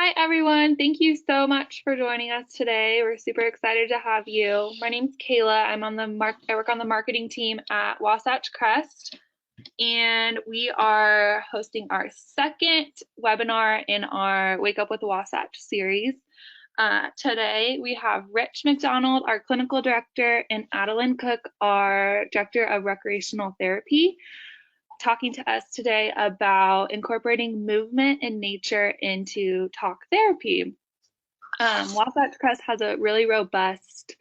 Hi, everyone. Thank you so much for joining us today. We're super excited to have you. My name's Kayla. I work on the marketing team at Wasatch Crest, and we are hosting our second webinar in our Wake Up with Wasatch series. Today, we have Rich McDonald, our clinical director, and Adeline Cook, our director of recreational therapy, talking to us today about incorporating movement and nature into talk therapy. Wasatch Crest has a really robust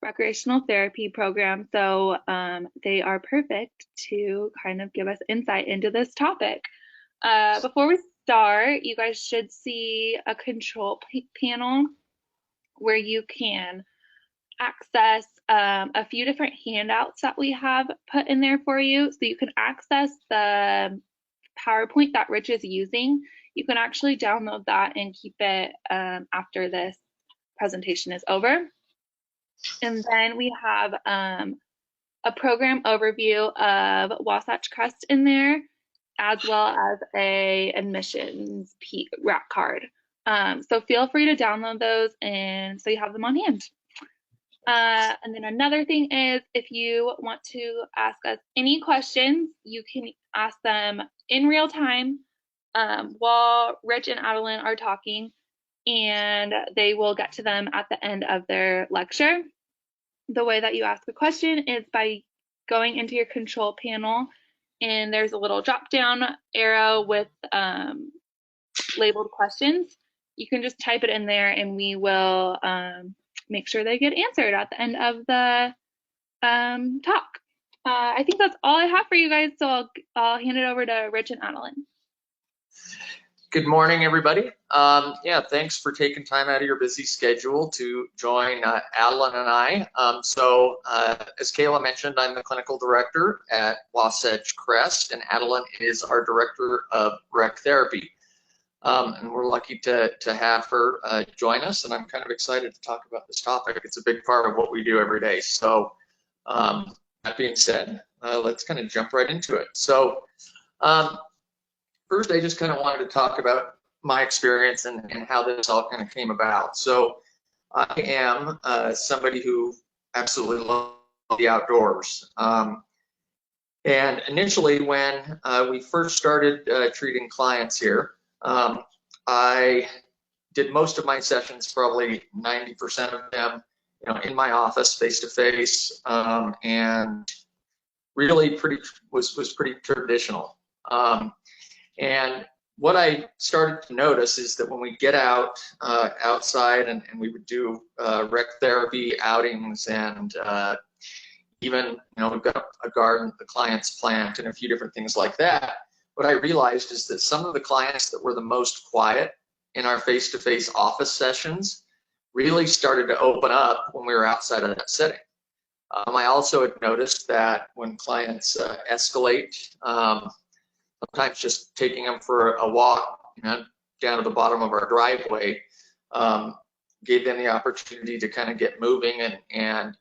recreational therapy program, so they are perfect to kind of give us insight into this topic. Before we start, you guys should see a control panel where you can access a few different handouts that we have put in there for you. So you can access the PowerPoint that Rich is using. You can actually download that and keep it after this presentation is over. And then we have a program overview of Wasatch Crest in there, as well as a admissions rack card. So feel free to download those and so you have them on hand. And then another thing is, if you want to ask us any questions, you can ask them in real time while Rich and Adeline are talking, and they will get to them at the end of their lecture. The way that you ask a question is by going into your control panel, and there's a little drop-down arrow with labeled questions. You can just type it in there, and we will make sure they get answered at the end of the talk. I think that's all I have for you guys, so I'll hand it over to Rich and Adeline. Good morning, everybody. Yeah, thanks for taking time out of your busy schedule to join Adeline and I. As Kayla mentioned, I'm the clinical director at Wasatch Crest, and Adeline is our director of rec therapy. And we're lucky to have her join us, and I'm kind of excited to talk about this topic. It's a big part of what we do every day. So that being said, let's kind of jump right into it. So first, I just kind of wanted to talk about my experience and how this all kind of came about. So I am somebody who absolutely loves the outdoors. And initially, when we first started treating clients here, I did most of my sessions, probably 90% of them, in my office, face to face, and really was pretty traditional. And what I started to notice is that when we get out outside and we would do rec therapy outings, and even we've got a garden the clients plant and a few different things like that. What I realized is that some of the clients that were the most quiet in our face-to-face office sessions really started to open up when we were outside of that setting. I also had noticed that when clients escalate, sometimes just taking them for a walk down to the bottom of our driveway gave them the opportunity to kind of get moving and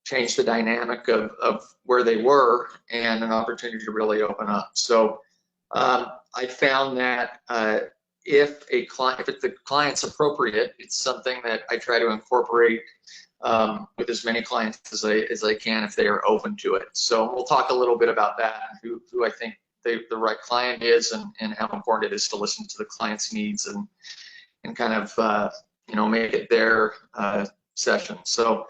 change the dynamic of where they were, and an opportunity to really open up. So I found that if the client's appropriate, it's something that I try to incorporate with as many clients as I can if they are open to it. So we'll talk a little bit about that, who I think the right client is, and how important it is to listen to the client's needs and kind of make it their session. So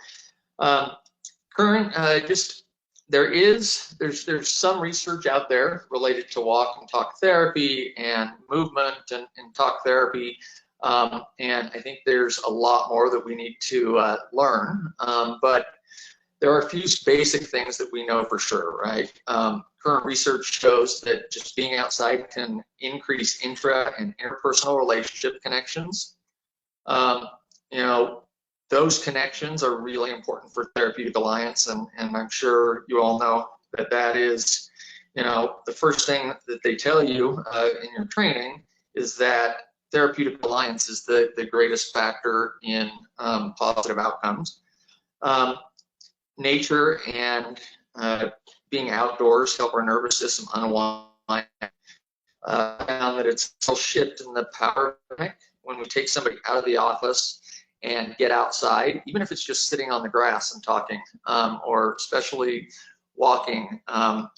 there's some research out there related to walk and talk therapy and movement and talk therapy, and I think there's a lot more that we need to learn, but there are a few basic things that we know for sure, right? Current research shows that just being outside can increase intra and interpersonal relationship connections. Those connections are really important for therapeutic alliance, and I'm sure you all know that is, the first thing that they tell you in your training is that therapeutic alliance is the greatest factor in positive outcomes. Nature and being outdoors help our nervous system unwind. Found that it's a shift in the power dynamic when we take somebody out of the office and get outside, even if it's just sitting on the grass and talking, or especially walking,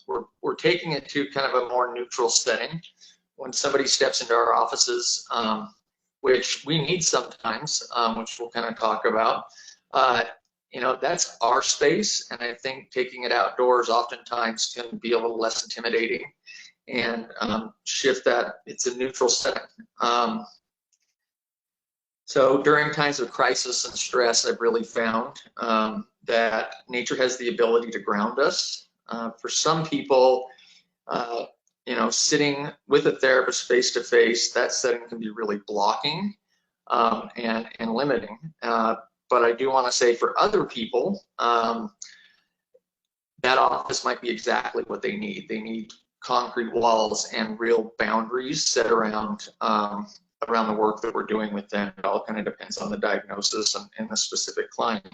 we're taking it to kind of a more neutral setting. When somebody steps into our offices, which we need sometimes, which we'll kind of talk about, that's our space, and I think taking it outdoors oftentimes can be a little less intimidating and shift that. It's a neutral setting. So during times of crisis and stress, I've really found that nature has the ability to ground us. For some people, sitting with a therapist face to face, that setting can be really blocking and limiting. But I do want to say for other people, that office might be exactly what they need. They need concrete walls and real boundaries set around the work that we're doing with them. It all kind of depends on the diagnosis and the specific client.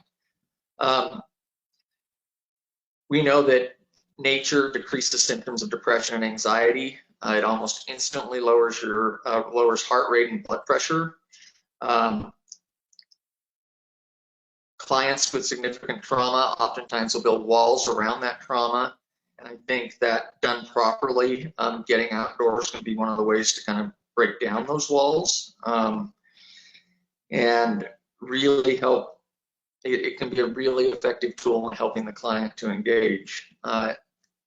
We know that nature decreases symptoms of depression and anxiety. It almost instantly lowers heart rate and blood pressure. Clients with significant trauma oftentimes will build walls around that trauma. And I think that done properly, getting outdoors can be one of the ways to kind of break down those walls and really help. It can be a really effective tool in helping the client to engage.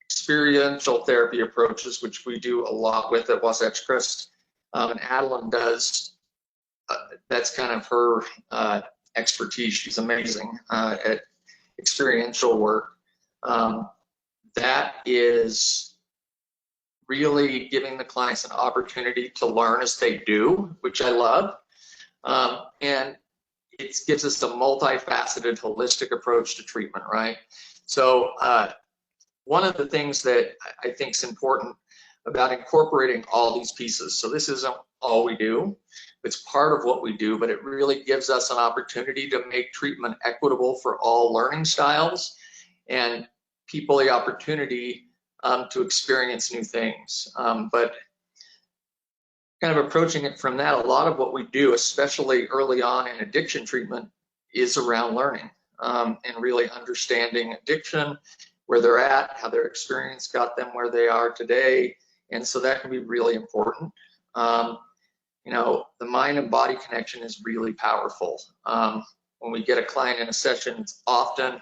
Experiential therapy approaches, which we do a lot with at Wasatch Crest, and Adeline does, that's kind of her expertise. She's amazing at experiential work. That is really giving the clients an opportunity to learn as they do, which I love. And it gives us a multifaceted, holistic approach to treatment, right? So one of the things that I think is important about incorporating all these pieces, so this isn't all we do, it's part of what we do, but it really gives us an opportunity to make treatment equitable for all learning styles and people the opportunity to experience new things. But kind of approaching it from that, a lot of what we do, especially early on in addiction treatment, is around learning and really understanding addiction, where they're at, how their experience got them where they are today. And so that can be really important. The mind and body connection is really powerful. When we get a client in a session, it's often,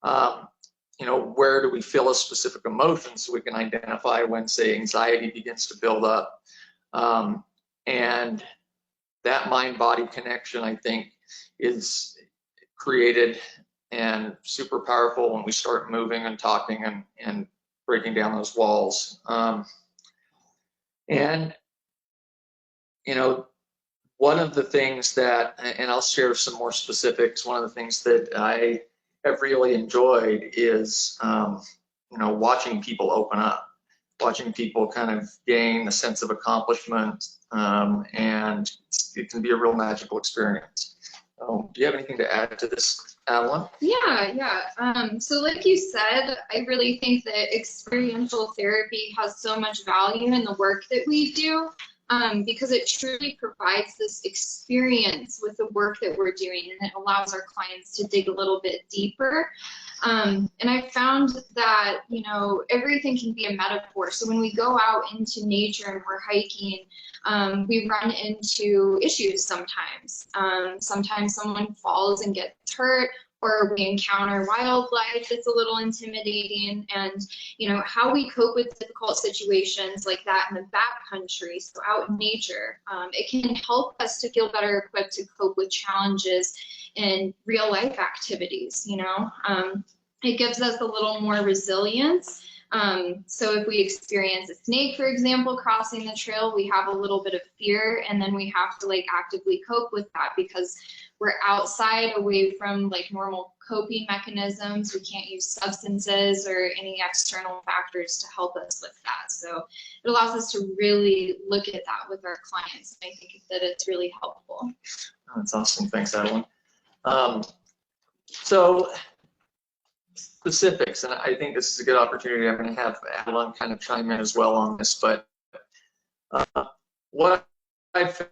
where do we feel a specific emotion, so we can identify when, say, anxiety begins to build up. And that mind-body connection, I think, is created and super powerful when we start moving and talking and breaking down those walls. One of the things that, and I'll share some more specifics, one of the things that I have really enjoyed is, watching people open up, watching people kind of gain a sense of accomplishment, and it can be a real magical experience. Do you have anything to add to this, Adeline? Yeah. So like you said, I really think that experiential therapy has so much value in the work that we do, because it truly provides this experience with the work that we're doing, and it allows our clients to dig a little bit deeper. And I found that, everything can be a metaphor. So when we go out into nature and we're hiking, we run into issues sometimes. Sometimes someone falls and gets hurt, or we encounter wildlife that's a little intimidating, and how we cope with difficult situations like that in the backcountry, so out in nature, it can help us to feel better equipped to cope with challenges in real life activities. It gives us a little more resilience. So if we experience a snake, for example, crossing the trail, we have a little bit of fear, and then we have to actively cope with that because we're outside, away from normal coping mechanisms. We can't use substances or any external factors to help us with that. So it allows us to really look at that with our clients. And I think that it's really helpful. That's awesome. Thanks, Adeline. So specifics, and I think this is a good opportunity. I'm going to have Adeline kind of chime in as well on this, but what I've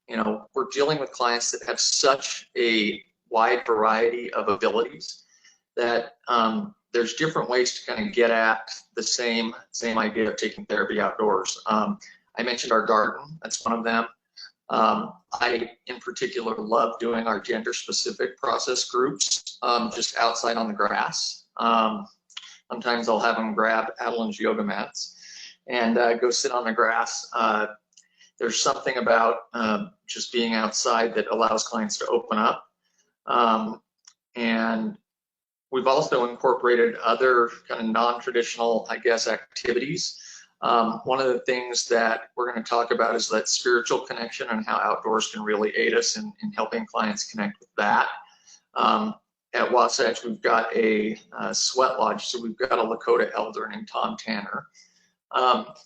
you know, we're dealing with clients that have such a wide variety of abilities that there's different ways to kind of get at the same idea of taking therapy outdoors. I mentioned our garden, that's one of them. I, in particular, love doing our gender-specific process groups just outside on the grass. Sometimes I'll have them grab Adeline's yoga mats and go sit on the grass. There's something about just being outside that allows clients to open up. And we've also incorporated other kind of non-traditional, I guess, activities. One of the things that we're going to talk about is that spiritual connection and how outdoors can really aid us in helping clients connect with that. At Wasatch, we've got a sweat lodge, so we've got a Lakota elder named Tom Tanner.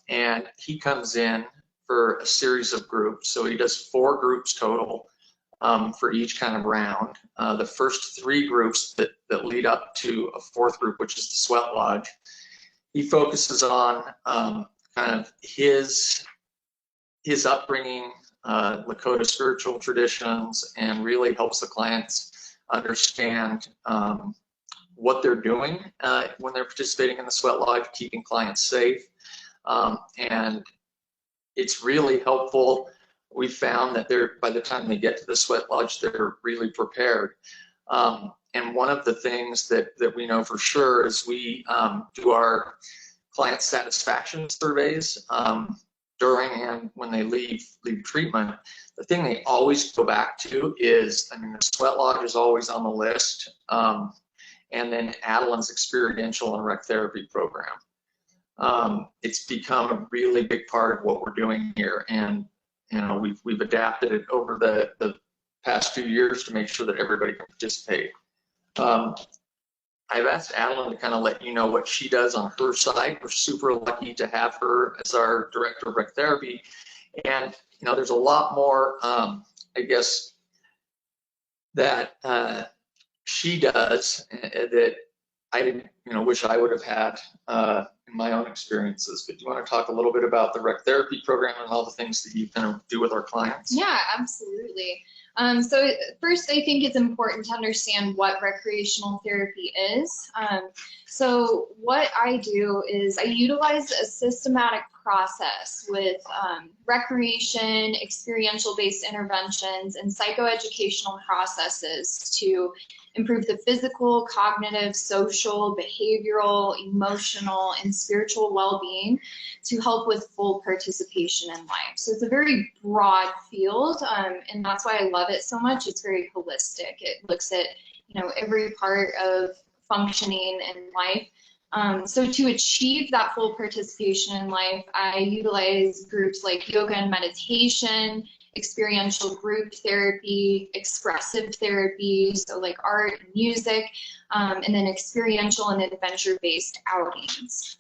And he comes in for a series of groups. So he does 4 groups total for each kind of round. The first 3 groups that lead up to a 4th group, which is the sweat lodge, he focuses on kind of his upbringing, Lakota spiritual traditions, and really helps the clients understand what they're doing when they're participating in the sweat lodge, keeping clients safe. And it's really helpful. We found that by the time they get to the sweat lodge, they're really prepared. And one of the things that we know for sure is we do our client satisfaction surveys during and when they leave treatment. The thing they always go back to is, I mean, the sweat lodge is always on the list, and then Adeline's experiential and rec therapy program. It's become a really big part of what we're doing here, and you know, we've adapted it over the past few years to make sure that everybody can participate. I've asked Adeline to kind of let you know what she does on her side. We're super lucky to have her as our director of rec therapy, and you know, there's a lot more, I guess, that she does that I didn't, you know, wish I would have had in my own experiences. But do you want to talk a little bit about the rec therapy program and all the things that you kind of do with our clients? Yeah, absolutely. So first, I think it's important to understand what recreational therapy is. So what I do is I utilize a systematic process with recreation, experiential-based interventions, and psychoeducational processes to improve the physical, cognitive, social, behavioral, emotional, and spiritual well-being to help with full participation in life. So it's a very broad field, and that's why I love it so much. It's very holistic. It looks at, you know, every part of functioning in life. So to achieve that full participation in life, I utilize groups like yoga and meditation, experiential group therapy, expressive therapy, so like art and music, and then experiential and adventure-based outings.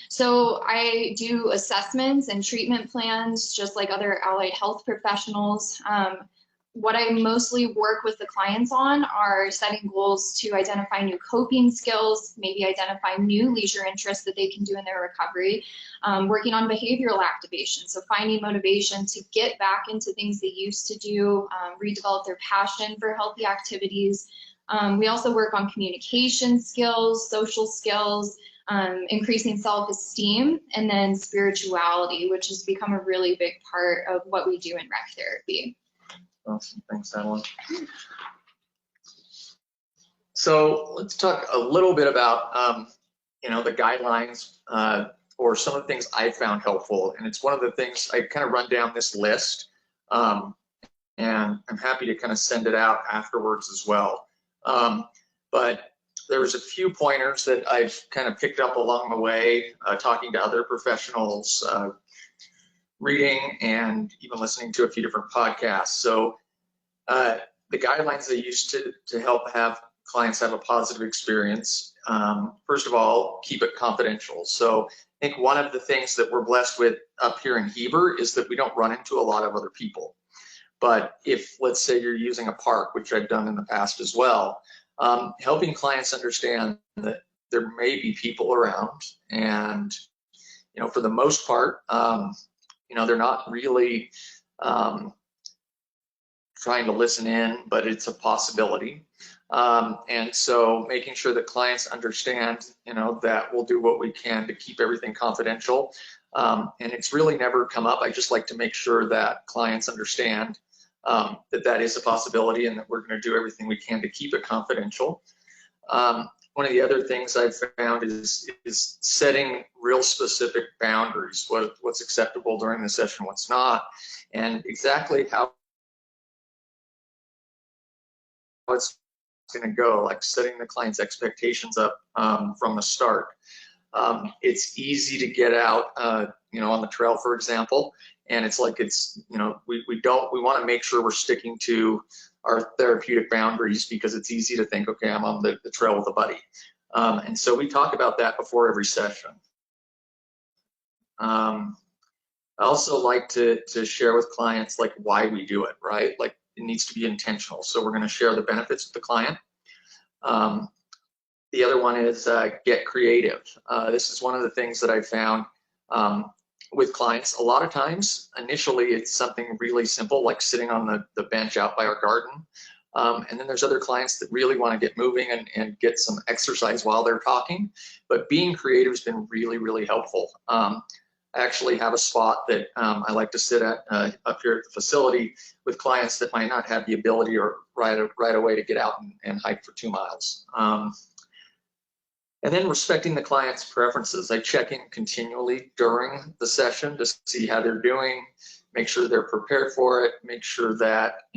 So I do assessments and treatment plans just like other allied health professionals. What I mostly work with the clients on are setting goals to identify new coping skills, maybe identify new leisure interests that they can do in their recovery, working on behavioral activation, so finding motivation to get back into things they used to do, redevelop their passion for healthy activities. We also work on communication skills, social skills, increasing self-esteem, and then spirituality, which has become a really big part of what we do in rec therapy. Awesome, thanks, Adeline. So let's talk a little bit about, you know, the guidelines or some of the things I found helpful. And it's one of the things I kind of run down this list, and I'm happy to kind of send it out afterwards as well. But there was a few pointers that I've kind of picked up along the way, talking to other professionals, reading, and even listening to a few different podcasts. So the guidelines I use to help have clients have a positive experience, first of all, keep it confidential. So I think one of the things that we're blessed with up here in Heber is that we don't run into a lot of other people. But if, let's say, you're using a park, which I've done in the past as well, helping clients understand that there may be people around, and for the most part, they're not really trying to listen in, but it's a possibility. And so making sure that clients understand, that we'll do what we can to keep everything confidential. And it's really never come up. I just like to make sure that clients understand that is a possibility, and that we're going to do everything we can to keep it confidential. One of the other things I've found is setting real specific boundaries, what's acceptable during the session, what's not, and exactly how it's going to go, like setting the client's expectations up from the start. It's easy to get out, on the trail, for example, and it's like we want to make sure we're sticking to our therapeutic boundaries, because it's easy to think, okay, I'm on the trail with a buddy. And so we talk about that before every session. I also like to share with clients like why we do it, right? Like it needs to be intentional. So we're going to share the benefits with the client. The other one is get creative. This is one of the things that I found with clients. A lot of times, initially, it's something really simple, like sitting on the bench out by our garden. And then there's other clients that really want to get moving and get some exercise while they're talking. But being creative has been really, really helpful. I actually have a spot that I like to sit at up here at the facility with clients that might not have the ability or right away to get out and hike for 2 miles. And then respecting the client's preferences. I check in continually during the session to see how they're doing, make sure they're prepared for it, make sure that,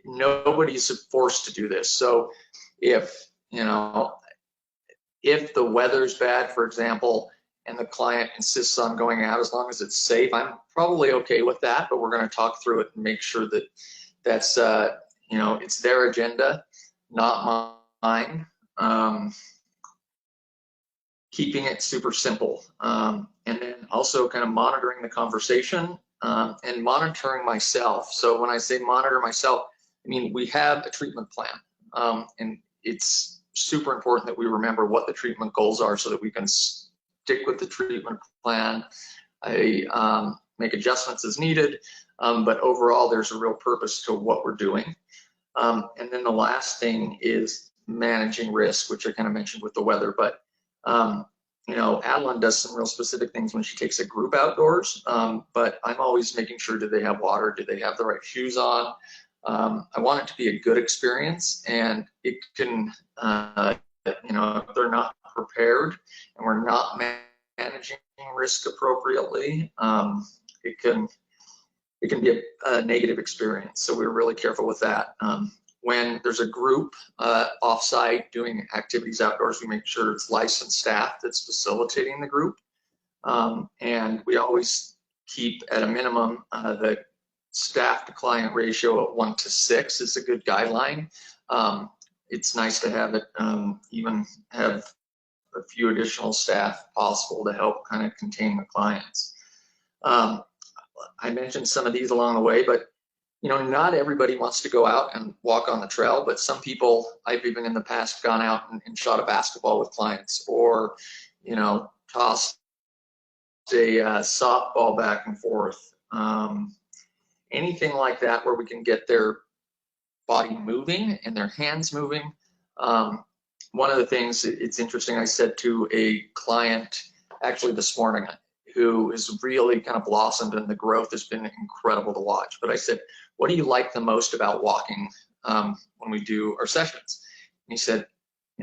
nobody's forced to do this. So if the weather's bad, for example, and the client insists on going out, as long as it's safe, I'm probably okay with that, but we're going to talk through it and make sure that that's, it's their agenda, not mine. Keeping it super simple, and then also kind of monitoring the conversation and monitoring myself. So when I say monitor myself, I mean we have a treatment plan, and it's super important that we remember what the treatment goals are so that we can stick with the treatment plan. I make adjustments as needed, but overall there's a real purpose to what we're doing. And then the last thing is managing risk, which I kind of mentioned with the weather, but Adeline does some real specific things when she takes a group outdoors, but I'm always making sure, do they have water? Do they have the right shoes on? I want it to be a good experience, and it can, if they're not prepared and we're not managing risk appropriately, it can be a negative experience. So we're really careful with that. When there's a group offsite doing activities outdoors, we make sure it's licensed staff that's facilitating the group. And we always keep at a minimum the staff to client ratio at 1 to 6 is a good guideline. It's nice to have it, even have a few additional staff possible to help kind of contain the clients. I mentioned some of these along the way, but not everybody wants to go out and walk on the trail, but some people, I've even in the past gone out and shot a basketball with clients, or, tossed a softball back and forth. Anything like that where we can get their body moving and their hands moving. One of the things, it's interesting, I said to a client actually this morning, who has really kind of blossomed, and the growth has been incredible to watch. But I said, what do you like the most about walking when we do our sessions? And he said,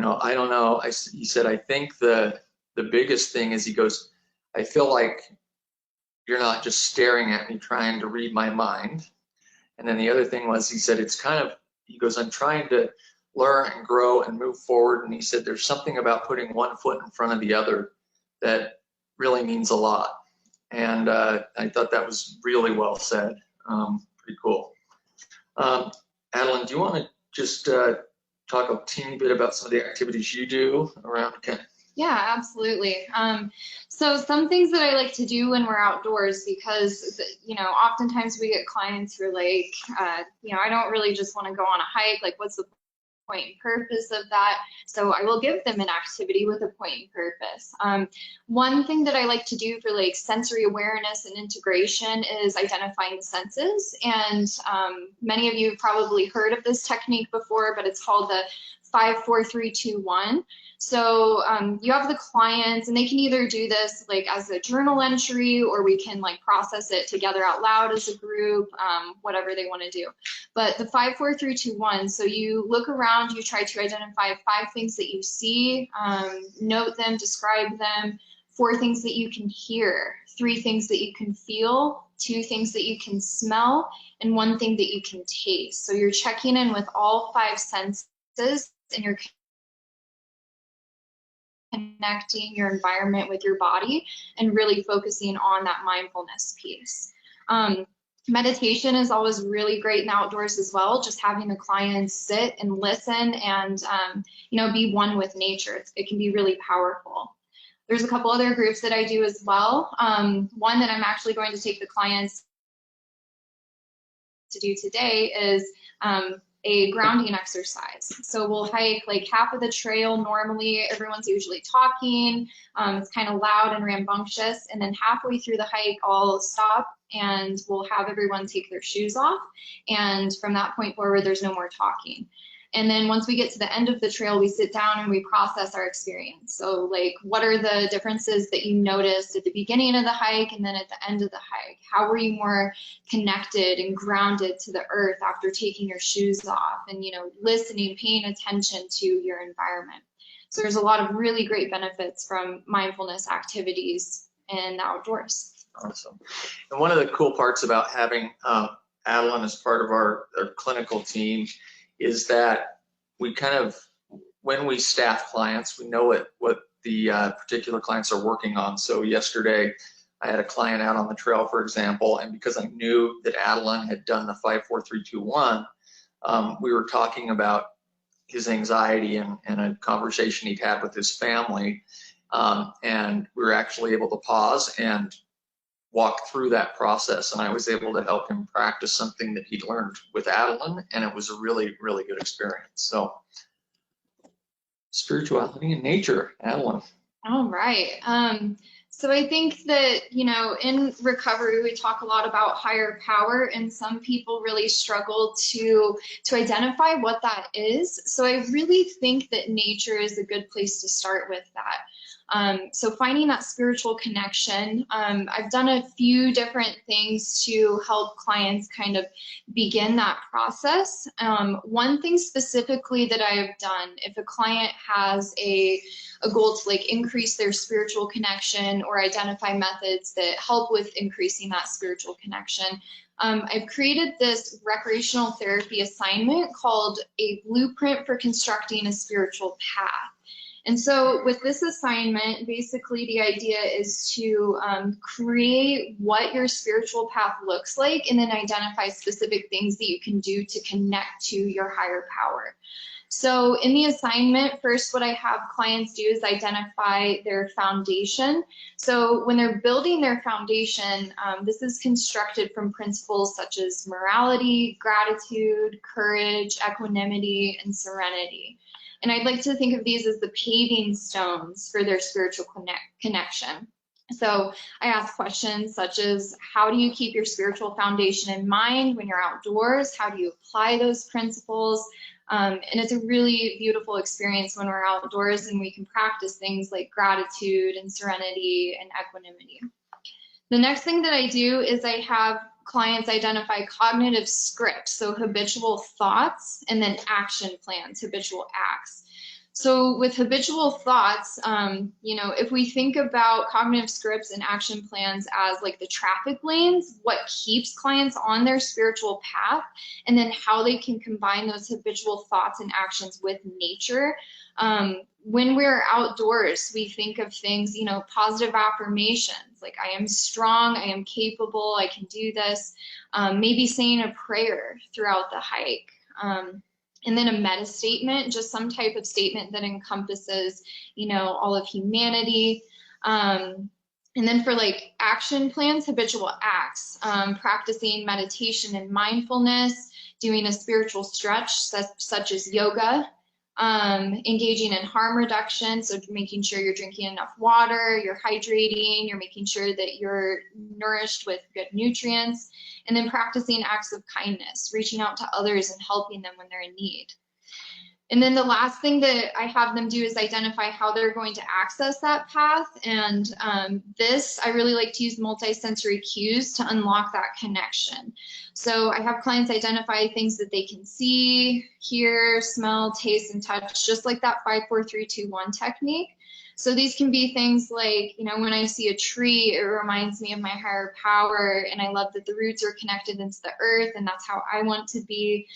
I don't know. He said, I think the biggest thing is, he goes, I feel like you're not just staring at me trying to read my mind. And then the other thing was, he said, he goes, I'm trying to learn and grow and move forward. And he said, there's something about putting one foot in front of the other that really means a lot. And I thought that was really well said. Pretty cool. Adeline, do you want to just talk a teeny bit about some of the activities you do around Kent? Yeah, absolutely. So some things that I like to do when we're outdoors, because, oftentimes we get clients who are like, I don't really just want to go on a hike. Like, what's the point and purpose of that. So I will give them an activity with a point and purpose. One thing that I like to do for like sensory awareness and integration is identifying the senses. And many of you have probably heard of this technique before, but it's called the 5, 4, 3, 2, 1. So you have the clients, and they can either do this like as a journal entry, or we can like process it together out loud as a group, whatever they want to do. But the 5, 4, 3, 2, 1. So you look around, you try to identify 5 things that you see, note them, describe them. 4 things that you can hear, 3 things that you can feel, 2 things that you can smell, and 1 thing that you can taste. So you're checking in with all 5 senses, and you're connecting your environment with your body and really focusing on that mindfulness piece. Meditation is always really great in the outdoors as well, just having the clients sit and listen and you know, be one with nature. It can be really powerful. There's a couple other groups that I do as well. One that I'm actually going to take the clients to do today is a grounding exercise. So we'll hike like half of the trail. Normally everyone's usually talking, it's kind of loud and rambunctious, and then halfway through the hike I'll stop and we'll have everyone take their shoes off, and from that point forward there's no more talking. And then once we get to the end of the trail, we sit down and we process our experience. So like, what are the differences that you noticed at the beginning of the hike and then at the end of the hike? How were you more connected and grounded to the earth after taking your shoes off, and, you know, listening, paying attention to your environment? So there's a lot of really great benefits from mindfulness activities in the outdoors. Awesome. And one of the cool parts about having Adeline as part of our clinical team is that we kind of, when we staff clients, we know what the particular clients are working on. So yesterday I had a client out on the trail, for example, and because I knew that Adeline had done the 5, 4, 3, 2, 1, we were talking about his anxiety and a conversation he'd had with his family, and we were actually able to pause and walk through that process, and I was able to help him practice something that he'd learned with Adeline, and it was a really, really good experience. So spirituality and nature, Adeline. All right. So I think that, you know, in recovery, we talk a lot about higher power, and some people really struggle to identify what that is. So I really think that nature is a good place to start with that. So finding that spiritual connection, I've done a few different things to help clients kind of begin that process. One thing specifically that I've done, if a client has a goal to like increase their spiritual connection or identify methods that help with increasing that spiritual connection, I've created this recreational therapy assignment called A Blueprint for Constructing a Spiritual Path. And so with this assignment, basically the idea is to create what your spiritual path looks like, and then identify specific things that you can do to connect to your higher power. So in the assignment, first what I have clients do is identify their foundation. So when they're building their foundation, this is constructed from principles such as morality, gratitude, courage, equanimity, and serenity. And I'd like to think of these as the paving stones for their spiritual connection. So I ask questions such as, how do you keep your spiritual foundation in mind when you're outdoors? How do you apply those principles? And it's a really beautiful experience when we're outdoors and we can practice things like gratitude and serenity and equanimity. The next thing that I do is I have clients identify cognitive scripts, so habitual thoughts, and then action plans, habitual acts. So with habitual thoughts, you know, if we think about cognitive scripts and action plans as like the traffic lanes, what keeps clients on their spiritual path, and then how they can combine those habitual thoughts and actions with nature. When we're outdoors, we think of things, you know, positive affirmations, like I am strong, I am capable, I can do this. Maybe saying a prayer throughout the hike. And then a meta statement, just some type of statement that encompasses, you know, all of humanity. And then for like action plans, habitual acts, practicing meditation and mindfulness, doing a spiritual stretch such as yoga, engaging in harm reduction, so making sure you're drinking enough water, you're hydrating, you're making sure that you're nourished with good nutrients, and then practicing acts of kindness, reaching out to others and helping them when they're in need. And then the last thing that I have them do is identify how they're going to access that path. And this, I really like to use multisensory cues to unlock that connection. So I have clients identify things that they can see, hear, smell, taste, and touch, just like that 5, 4, 3, 2, 1 technique. So these can be things like, you know, when I see a tree, it reminds me of my higher power, and I love that the roots are connected into the earth, and that's how I want to be.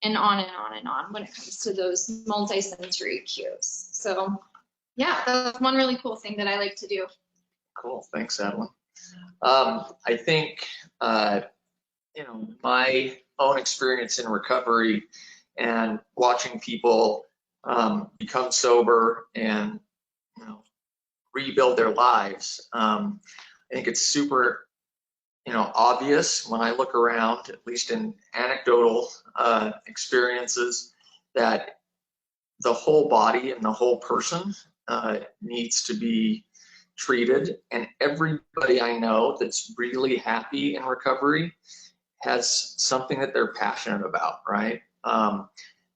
And on and on and on when it comes to those multisensory cues. So yeah, that's one really cool thing that I like to do. Cool, thanks, Adeline. I think, you know, my own experience in recovery and watching people become sober and, you know, rebuild their lives. I think it's super, you know, obvious when I look around, at least in anecdotal experiences, that the whole body and the whole person needs to be treated. And everybody I know that's really happy in recovery has something that they're passionate about, right?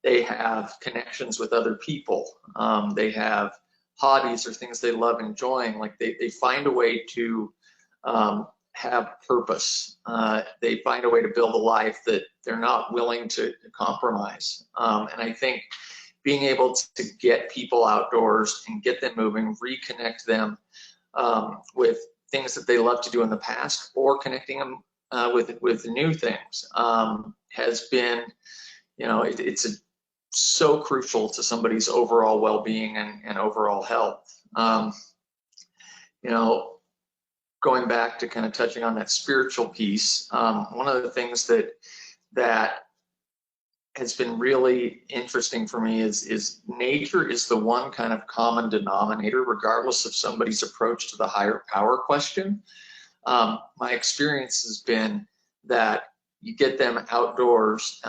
They have connections with other people. They have hobbies or things they love enjoying. Like they find a way to have purpose. They find a way to build a life that they're not willing to compromise. And I think being able to get people outdoors and get them moving, reconnect them with things that they love to do in the past, or connecting them with new things has been, you know, it's so crucial to somebody's overall well-being and overall health. You know, going back to kind of touching on that spiritual piece, one of the things that has been really interesting for me is nature is the one kind of common denominator, regardless of somebody's approach to the higher power question. My experience has been that you get them outdoors,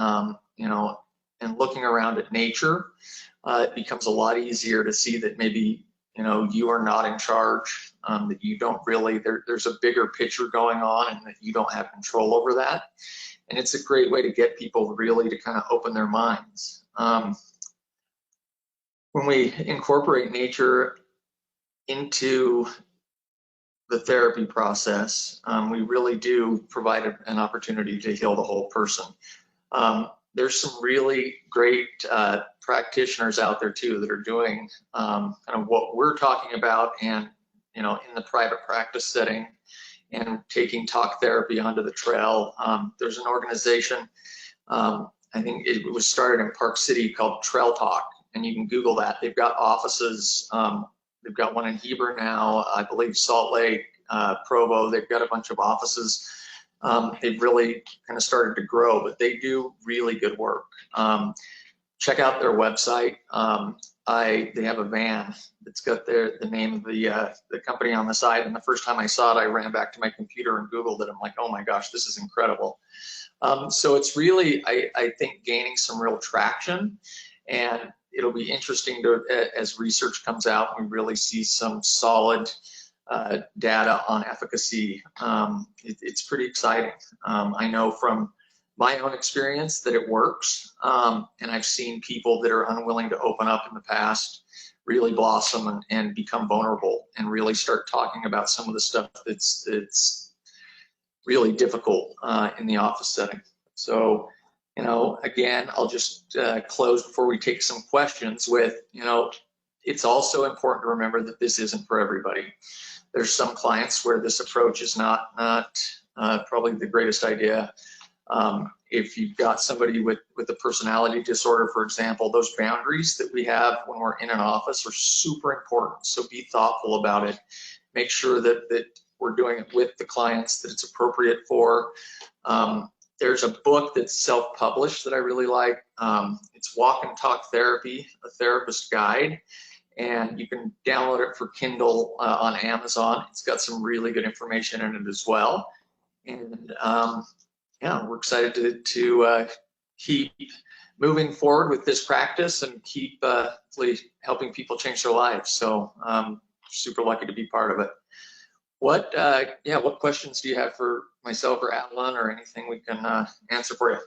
you know, and looking around at nature, it becomes a lot easier to see that maybe, you know, you are not in charge, that you don't really, there's a bigger picture going on and that you don't have control over that. And it's a great way to get people really to kind of open their minds. When we incorporate nature into the therapy process, we really do provide an opportunity to heal the whole person. There's some really great practitioners out there too that are doing kind of what we're talking about, and, you know, in the private practice setting, and taking talk therapy onto the trail. There's an organization, I think it was started in Park City, called Trail Talk, and you can Google that. They've got offices. They've got one in Heber now, I believe Salt Lake, Provo. They've got a bunch of offices. They've really kind of started to grow, but they do really good work. Check out their website. They have a van that's got the name of the company on the side, and the first time I saw it, I ran back to my computer and Googled it. I'm like, oh my gosh, this is incredible. So it's really, I think, gaining some real traction, and it'll be interesting to, as research comes out, we really see some solid data on efficacy. It's pretty exciting. I know from my own experience that it works, and I've seen people that are unwilling to open up in the past really blossom and become vulnerable and really start talking about some of the stuff that's really difficult in the office setting. So, you know, again, I'll just close before we take some questions with, you know, it's also important to remember that this isn't for everybody. There's some clients where this approach is not probably the greatest idea. If you've got somebody with a personality disorder, for example, those boundaries that we have when we're in an office are super important. So be thoughtful about it. Make sure that we're doing it with the clients that it's appropriate for. There's a book that's self-published that I really like. It's Walk and Talk Therapy, a Therapist Guide. And you can download it for Kindle on Amazon. It's got some really good information in it as well. And yeah, we're excited to keep moving forward with this practice and keep hopefully helping people change their lives. So super lucky to be part of it. What questions do you have for myself or Adeline, or anything we can answer for you?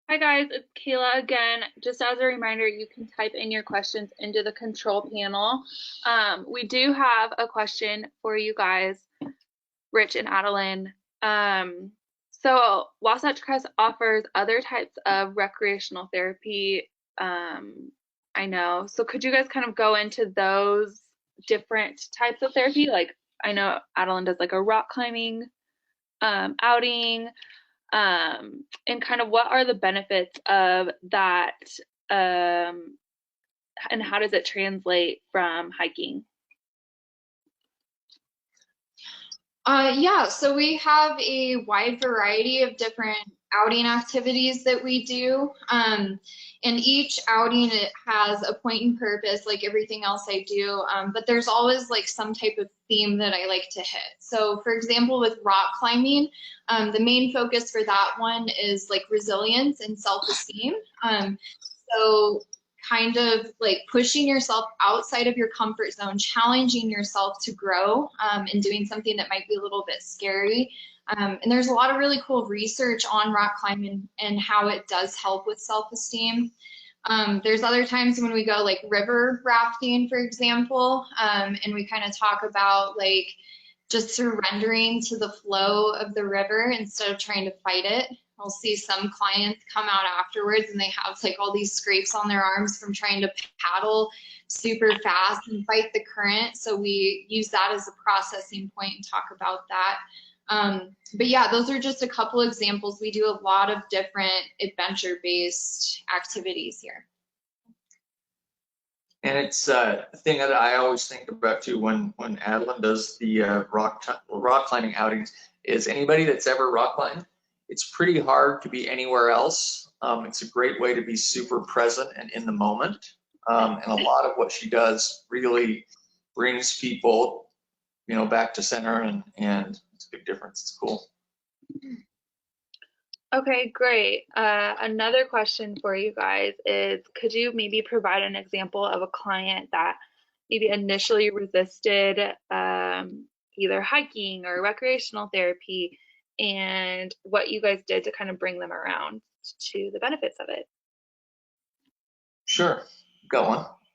Hi guys, it's Kayla again. Just as a reminder, you can type in your questions into the control panel. We do have a question for you guys, Rich and Adeline. So Wasatch Crest offers other types of recreational therapy, I know. So could you guys kind of go into those different types of therapy? Like, I know Adeline does like a rock climbing outing, and kind of what are the benefits of that, and how does it translate from hiking? Yeah, so we have a wide variety of different outing activities that we do. And each outing, it has a point and purpose, like everything else I do. But there's always like some type of theme that I like to hit. So for example, with rock climbing, the main focus for that one is like resilience and self-esteem. So kind of like pushing yourself outside of your comfort zone, challenging yourself to grow, and doing something that might be a little bit scary. And there's a lot of really cool research on rock climbing and how it does help with self-esteem. There's other times when we go like river rafting, for example, and we kind of talk about like just surrendering to the flow of the river instead of trying to fight it. I'll see some clients come out afterwards and they have like all these scrapes on their arms from trying to paddle super fast and fight the current. So we use that as a processing point and talk about that. But yeah, those are just a couple examples. We do a lot of different adventure-based activities here. And it's a thing that I always think about too when Adeline does the rock climbing outings, is anybody that's ever rock climbed, it's pretty hard to be anywhere else. It's a great way to be super present and in the moment. And a lot of what she does really brings people, back to center, and it's a big difference. It's cool. Okay, great. Another question for you guys is, could you maybe provide an example of a client that maybe initially resisted either hiking or recreational therapy, and what you guys did to kind of bring them around to the benefits of it? Sure, go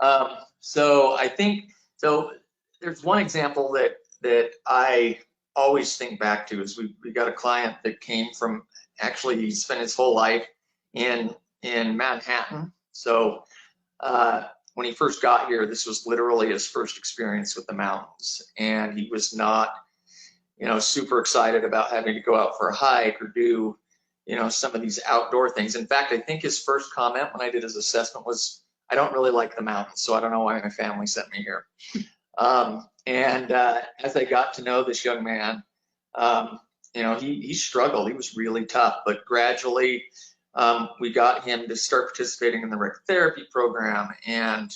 on. So I think, there's one example that I always think back to is we got a client that came from, actually he spent his whole life in Manhattan. So when he first got here, this was literally his first experience with the mountains, and he was not, super excited about having to go out for a hike or do, some of these outdoor things. In fact, I think his first comment when I did his assessment was, "I don't really like the mountains, so I don't know why my family sent me here." As I got to know this young man, he struggled. He was really tough, but gradually we got him to start participating in the rec therapy program, and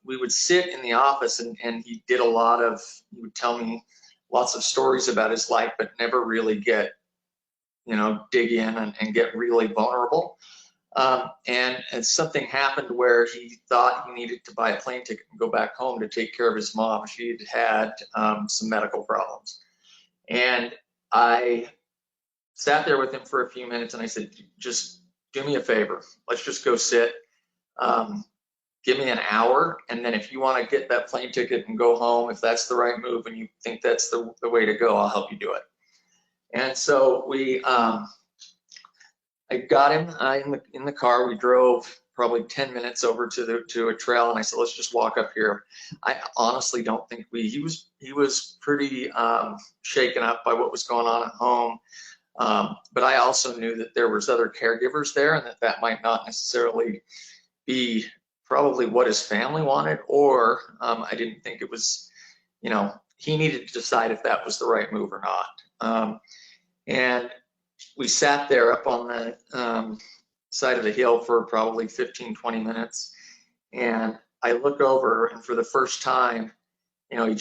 we would sit in the office, and he would tell me lots of stories about his life, but never really get, dig in and get really vulnerable. And something happened where he thought he needed to buy a plane ticket and go back home to take care of his mom. She had some medical problems. And I sat there with him for a few minutes, and I said, "Just do me a favor. Let's just go sit. Give me an hour, and then if you want to get that plane ticket and go home, if that's the right move and you think that's the way to go, I'll help you do it." And so I got him in the car. We drove probably 10 minutes over to a trail, and I said, "Let's just walk up here." I honestly don't think he was pretty shaken up by what was going on at home. But I also knew that there was other caregivers there, and that might not necessarily be probably what his family wanted, or I didn't think it was, he needed to decide if that was the right move or not. And we sat there up on the side of the hill for probably 15-20 minutes, and I look over, and for the first time, I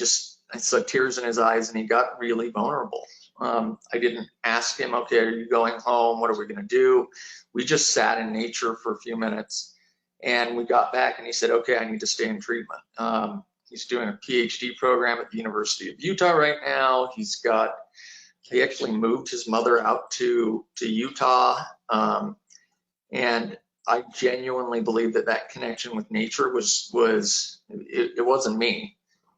saw tears in his eyes, and he got really vulnerable. I didn't ask him, okay, are you going home? What are we going to do? We just sat in nature for a few minutes, and we got back and he said, okay, I need to stay in treatment. He's doing a PhD program at the University of Utah right now. He actually moved his mother out to Utah. And I genuinely believe that connection with nature it wasn't me.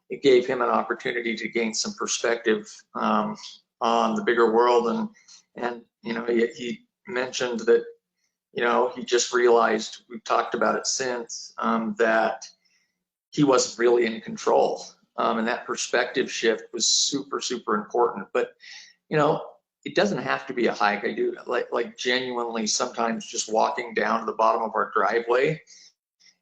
It gave him an opportunity to gain some perspective on the bigger world. And he mentioned that, he just realized, we've talked about it since, that he wasn't really in control. And that perspective shift was super, super important. But, it doesn't have to be a hike. I do like genuinely sometimes just walking down to the bottom of our driveway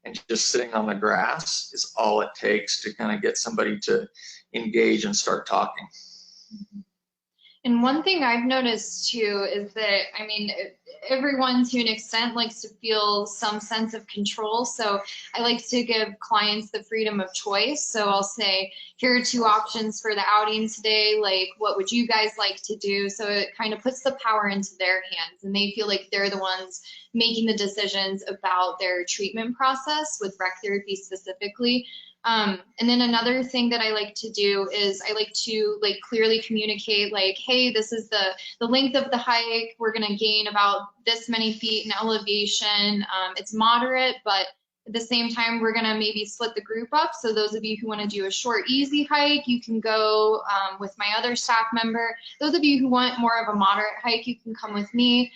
and just sitting on the grass is all it takes to kind of get somebody to engage and start talking. And one thing I've noticed too is that, I mean, everyone to an extent likes to feel some sense of control. So I like to give clients the freedom of choice. So I'll say, here are 2 options for the outing today. Like, what would you guys like to do? So it kind of puts the power into their hands, and they feel like they're the ones making the decisions about their treatment process with rec therapy specifically. And then another thing that I like to do is I like to clearly communicate, like, hey, this is the length of the hike. We're going to gain about this many feet in elevation. It's moderate, but at the same time, we're going to maybe split the group up. So those of you who want to do a short, easy hike, you can go with my other staff member. Those of you who want more of a moderate hike, you can come with me.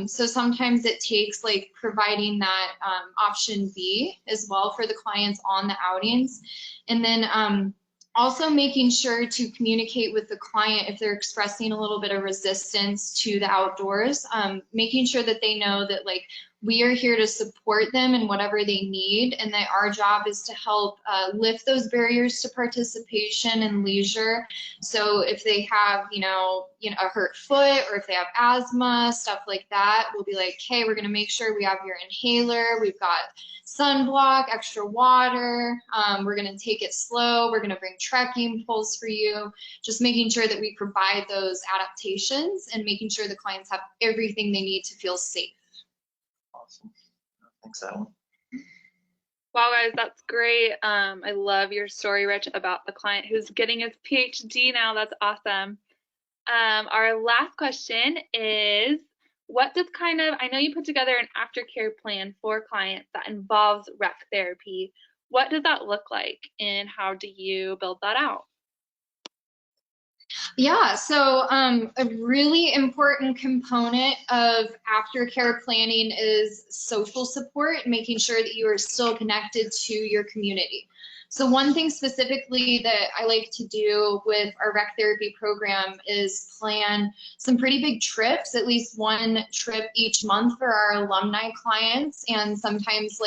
So sometimes it takes providing that option B as well for the clients on the outings. And then also making sure to communicate with the client if they're expressing a little bit of resistance to the outdoors, making sure that they know that we are here to support them in whatever they need, and that our job is to help lift those barriers to participation and leisure. So if they have, a hurt foot, or if they have asthma, stuff like that, we'll be like, hey, we're going to make sure we have your inhaler, we've got sunblock, extra water, we're going to take it slow, we're going to bring trekking poles for you, just making sure that we provide those adaptations and making sure the clients have everything they need to feel safe. Awesome. Thanks, Alan. Wow, guys, that's great. I love your story, Rich, about the client who's getting his PhD now. That's awesome. Our last question is, I know you put together an aftercare plan for clients that involves rec therapy. What does that look like, and how do you build that out? Yeah, so a really important component of aftercare planning is social support, making sure that you are still connected to your community. So one thing specifically that I like to do with our rec therapy program is plan some pretty big trips, at least 1 trip each month for our alumni clients, and sometimes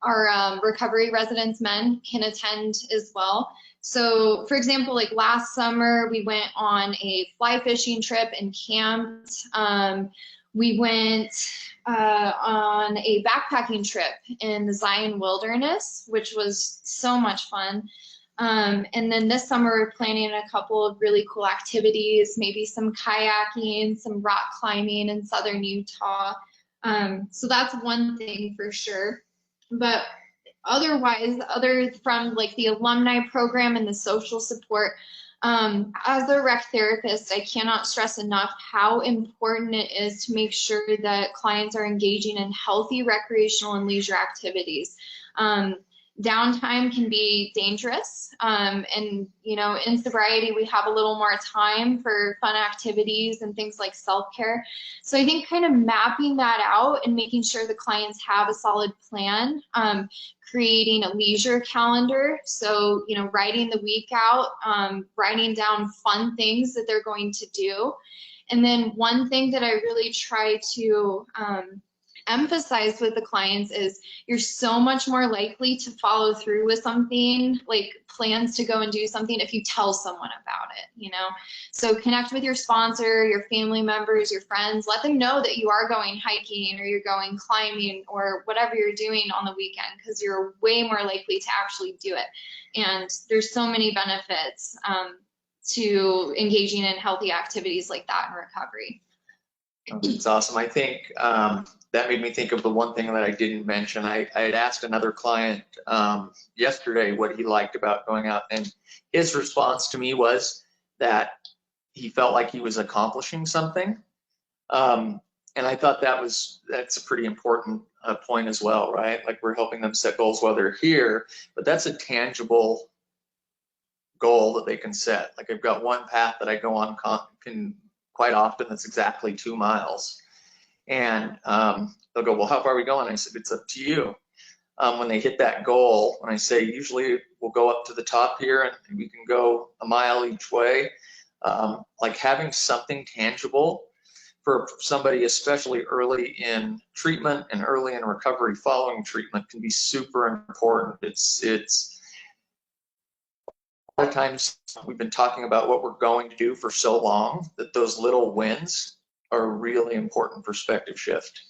our recovery residents men can attend as well. So for example, last summer, we went on a fly fishing trip and camped. We went on a backpacking trip in the Zion Wilderness, which was so much fun. And then this summer, we're planning a couple of really cool activities, maybe some kayaking, some rock climbing in southern Utah. So that's one thing for sure. But otherwise, other from the alumni program and the social support, as a rec therapist, I cannot stress enough how important it is to make sure that clients are engaging in healthy recreational and leisure activities. Downtime can be dangerous, and in sobriety we have a little more time for fun activities and things like self-care. So I think kind of mapping that out and making sure the clients have a solid plan, creating a leisure calendar, so writing the week out, writing down fun things that they're going to do. And then one thing that I really try to emphasize with the clients is you're so much more likely to follow through with something, plans to go and do something, if you tell someone about it, So connect with your sponsor, your family members, your friends, let them know that you are going hiking or you're going climbing or whatever you're doing on the weekend, because you're way more likely to actually do it. And there's so many benefits. to engaging in healthy activities like that in recovery. It's awesome. I think that made me think of the one thing that I didn't mention. I had asked another client yesterday what he liked about going out, and his response to me was that he felt like he was accomplishing something. And I thought that's a pretty important point as well, right? Like, we're helping them set goals while they're here, but that's a tangible goal that they can set. Like, I've got one path that I go on quite often that's exactly 2 miles. And they'll go, well, how far are we going? I said, it's up to you. When they hit that goal, when I say usually we'll go up to the top here and we can go a mile each way, like having something tangible for somebody, especially early in treatment and early in recovery following treatment, can be super important. It's a lot of times we've been talking about what we're going to do for so long that those little wins are a really important perspective shift.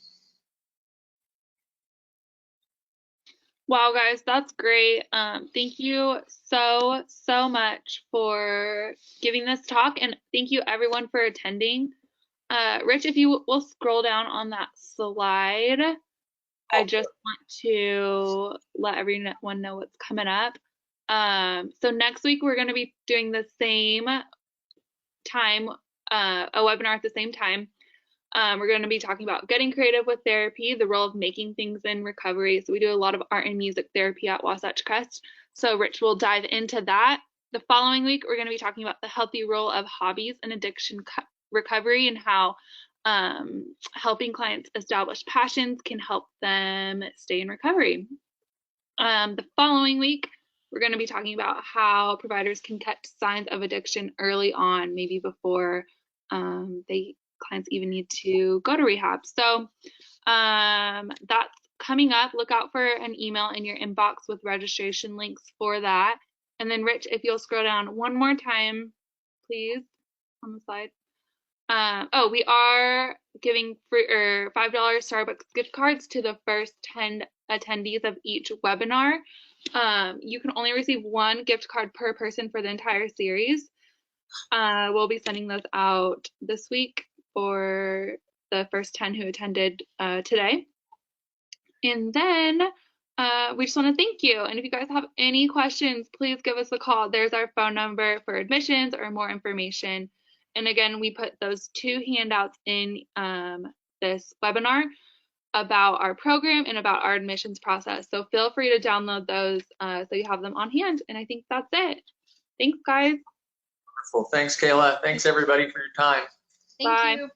Wow, guys, that's great. Thank you so much for giving this talk, and thank you everyone for attending. Rich, if you will scroll down on that slide, I just want to let everyone know what's coming up. So next week we're going to be doing the same time, a webinar at the same time. We're going to be talking about getting creative with therapy, the role of making things in recovery. So we do a lot of art and music therapy at Wasatch Crest. So Rich will dive into that. The following week, we're going to be talking about the healthy role of hobbies in addiction recovery and how helping clients establish passions can help them stay in recovery. The following week, we're going to be talking about how providers can catch signs of addiction early on, maybe before clients even need to go to rehab. So that's coming up. Look out for an email in your inbox with registration links for that. And then Rich, if you'll scroll down one more time, please, on the slide. Oh, we are giving free or $5 Starbucks gift cards to the first 10 attendees of each webinar. You can only receive one gift card per person for the entire series. We'll be sending those out this week for the first 10 who attended today. And then we just want to thank you. And if you guys have any questions, please give us a call. There's our phone number for admissions or more information. And again, we put those 2 handouts in this webinar about our program and about our admissions process. So feel free to download those so you have them on hand. And I think that's it. Thanks, guys. Wonderful. Thanks, Kayla. Thanks, everybody, for your time. Thank you.